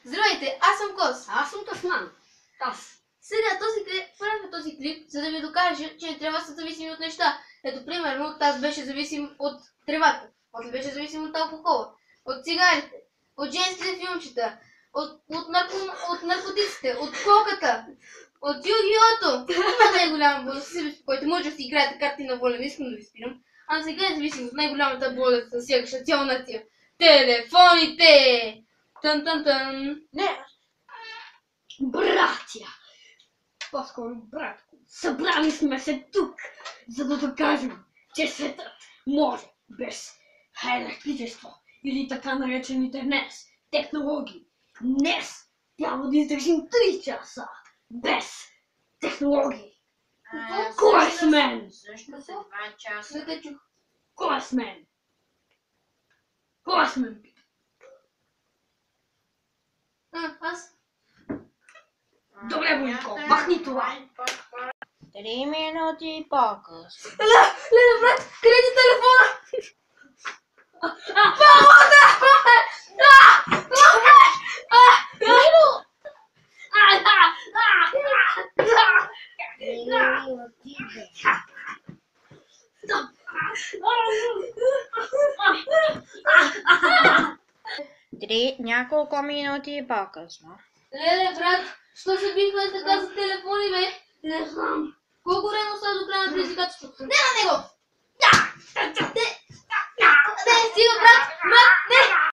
Здравейте, аз съм Кос. Аз съм Тасман. Сега правя този клип, за да ви докажа, че не трябва да са зависими от неща. Ето, примерно, аз беше зависим от тревата, после беше зависим от алкохола, от цигарите, от женските филмчета, от наркотиците, от коката, от Yu-Gi-Oh-то. Има най-голяма болест, който може да си играете карти на воля, не искам да ви спирам. А сега е зависим от най-голямата болест, засягаща цяла нация. Телефоните! Тън-тън-тън! Не! Братя! По-скоро братко. Събрали сме се тук, за да докажем, че светът може без електричество или така наречените днес технологии. Днес трябва да издържим 3 часа без технологии. Кой е с мен? Също са 2 часа. Кой е с мен? Кой е с мен? Аз? Добре, Войнко, махни това. 3 минути по-късно. Леле, брат, къде ти телефона? Няколко минути по-късно. Леле, брат, що се бихме така за телефони, бе? Не знам. Колко време остава до края на предизвикателството? Не на него! Не, стига, брат! Не!